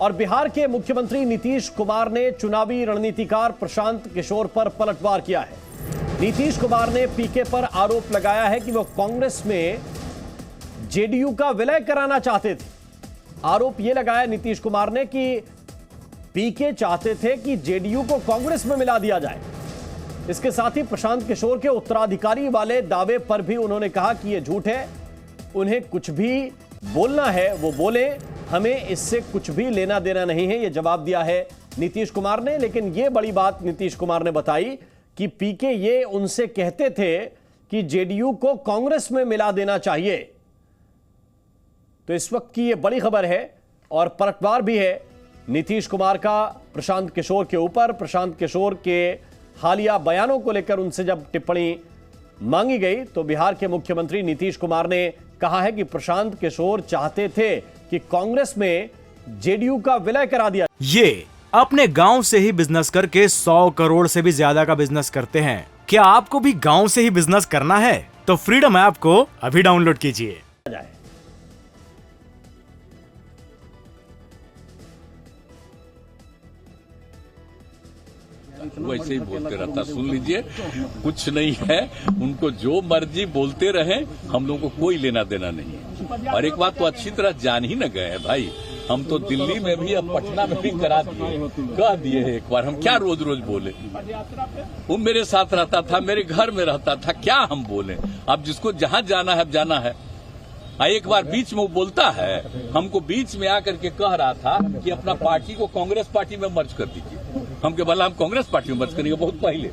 और बिहार के मुख्यमंत्री नीतीश कुमार ने चुनावी रणनीतिकार प्रशांत किशोर पर पलटवार किया है। नीतीश कुमार ने पीके पर आरोप लगाया है कि वो कांग्रेस में जेडीयू का विलय कराना चाहते थे। आरोप यह लगाया नीतीश कुमार ने कि पीके चाहते थे कि जेडीयू को कांग्रेस में मिला दिया जाए। इसके साथ ही प्रशांत किशोर के उत्तराधिकारी वाले दावे पर भी उन्होंने कहा कि यह झूठ है, उन्हें कुछ भी बोलना है वो बोले, हमें इससे कुछ भी लेना देना नहीं है, यह जवाब दिया है नीतीश कुमार ने। लेकिन यह बड़ी बात नीतीश कुमार ने बताई कि पीके ये उनसे कहते थे कि जेडीयू को कांग्रेस में मिला देना चाहिए। तो इस वक्त की यह बड़ी खबर है और पलटवार भी है नीतीश कुमार का प्रशांत किशोर के ऊपर। प्रशांत किशोर के हालिया बयानों को लेकर उनसे जब टिप्पणी मांगी गई तो बिहार के मुख्यमंत्री नीतीश कुमार ने कहा है कि प्रशांत किशोर चाहते थे कि कांग्रेस में जेडीयू का विलय करा दिया। ये अपने गांव से ही बिजनेस करके 100 करोड़ से भी ज्यादा का बिजनेस करते हैं। क्या आपको भी गांव से ही बिजनेस करना है? तो फ्रीडम ऐप को अभी डाउनलोड कीजिए। वैसे ही बोलते रहता, सुन लीजिए, कुछ नहीं है, उनको जो मर्जी बोलते रहे, हम लोगों को कोई लेना देना नहीं है। और एक बात तो अच्छी तरह जान ही न गए हैं भाई, हम तो दिल्ली में भी अब पटना में भी कह दिए एक बार, हम क्या रोज रोज बोले। वो मेरे साथ रहता था, मेरे घर में रहता था, क्या हम बोले। अब जिसको जहां जाना है अब जाना है। एक बार बीच में वो बोलता है, हमको बीच में आकर के कह रहा था कि अपना पार्टी को कांग्रेस पार्टी में मर्ज कर दीजिए। हम के बोला हम कांग्रेस पार्टी में मर्ज करेंगे, बहुत पहले,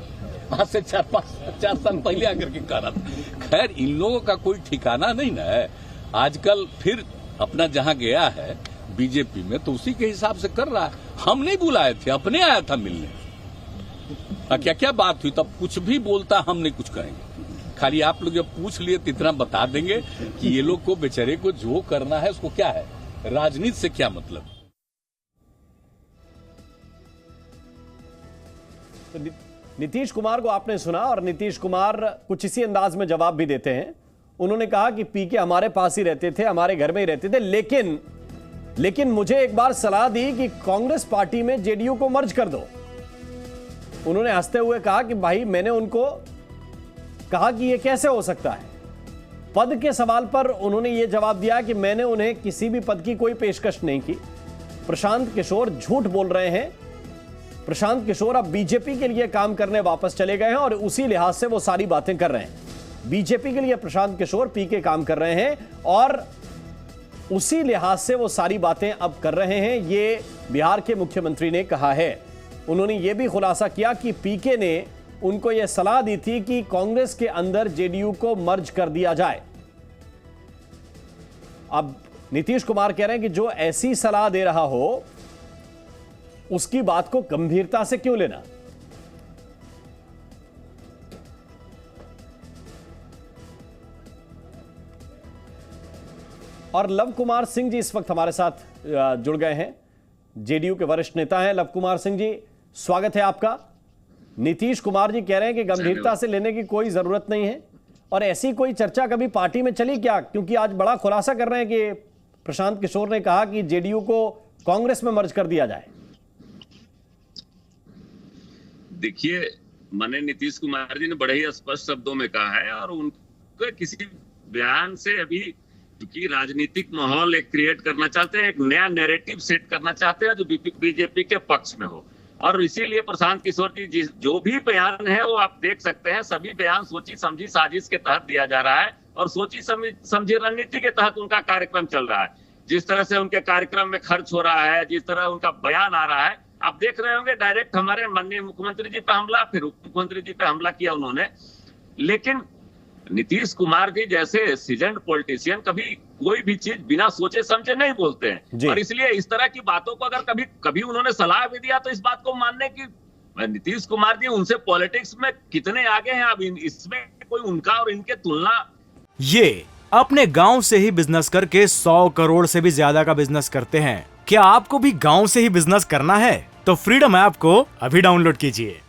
आज से 4 साल पहले आकर के कह रहा था। खैर इन लोगों का कोई ठिकाना नहीं ना है। आजकल फिर अपना जहां गया है बीजेपी में तो उसी के हिसाब से कर रहा है। हम नहीं बुलाए थे, अपने आया था मिलने। क्या क्या बात हुई, तब कुछ भी बोलता, हम नहीं कुछ करेंगे। खाली आप लोग जब पूछ लिए तो इतना बता देंगे कि ये लोग को बेचारे को जो करना है उसको क्या है, राजनीति से क्या मतलब। तो नीतीश कुमार को आपने सुना और नीतीश कुमार कुछ इसी अंदाज में जवाब भी देते हैं। उन्होंने कहा कि पीके हमारे पास ही रहते थे, हमारे घर में ही रहते थे, लेकिन मुझे एक बार सलाह दी कि कांग्रेस पार्टी में जेडीयू को मर्ज कर दो। उन्होंने हंसते हुए कहा कि भाई मैंने उनको कहा कि यह कैसे हो सकता है। पद के सवाल पर उन्होंने यह जवाब दिया कि मैंने उन्हें किसी भी पद की कोई पेशकश नहीं की। प्रशांत किशोर झूठ बोल रहे हैं। प्रशांत किशोर अब बीजेपी के लिए काम करने वापस चले गए हैं और उसी लिहाज से वो सारी बातें कर रहे हैं। बीजेपी के लिए प्रशांत किशोर पीके काम कर रहे हैं और उसी लिहाज से वो सारी बातें अब कर रहे हैं, ये बिहार के मुख्यमंत्री ने कहा है। उन्होंने यह भी खुलासा किया कि पीके ने उनको यह सलाह दी थी कि कांग्रेस के अंदर जेडीयू को मर्ज कर दिया जाए। अब नीतीश कुमार कह रहे हैं कि जो ऐसी सलाह दे रहा हो उसकी बात को गंभीरता से क्यों लेना। और लव कुमार सिंह जी इस वक्त हमारे साथ जुड़ गए हैं, जेडीयू के वरिष्ठ नेता हैं। लव कुमार सिंह जी, स्वागत है आपका। नीतीश कुमार जी कह रहे हैं कि गंभीरता से लेने की कोई जरूरत नहीं है, और ऐसी कोई चर्चा कभी पार्टी में चली क्या? क्योंकि आज बड़ा खुलासा कर रहे हैं कि प्रशांत किशोर ने कहा कि जेडीयू को कांग्रेस में मर्ज कर दिया जाए। देखिए, माननीय नीतीश कुमार जी ने बड़े ही स्पष्ट शब्दों में कहा है और उनके किसी बयान से अभी, क्योंकि राजनीतिक माहौल एक क्रिएट करना चाहते हैं, एक नया नैरेटिव सेट करना चाहते हैं जो बीजेपी के पक्ष में हो, और इसीलिए प्रशांत किशोर जी जो भी बयान है वो आप देख सकते हैं, सभी बयान सोची समझी साजिश के तहत दिया जा रहा है और सोची समझी रणनीति के तहत उनका कार्यक्रम चल रहा है। जिस तरह से उनके कार्यक्रम में खर्च हो रहा है, जिस तरह उनका बयान आ रहा है, आप देख रहे होंगे डायरेक्ट हमारे माननीय मुख्यमंत्री जी पे हमला, फिर उप मुख्यमंत्री जी पे हमला किया उन्होंने। लेकिन नीतीश कुमार जी जैसे सीजन्ड पॉलिटिशियन कभी कोई भी चीज बिना सोचे समझे नहीं बोलते हैं, और इसलिए इस तरह की बातों को अगर कभी उन्होंने सलाह भी दिया तो इस बात को मानने की, नीतीश कुमार जी उनसे पॉलिटिक्स में कितने आगे हैं, अब इसमें कोई उनका और इनके तुलना। ये अपने गांव से ही बिजनेस करके 100 करोड़ से भी ज्यादा का बिजनेस करते हैं। क्या आपको भी गांव से ही बिजनेस करना है? तो फ्रीडम ऐप को अभी डाउनलोड कीजिए।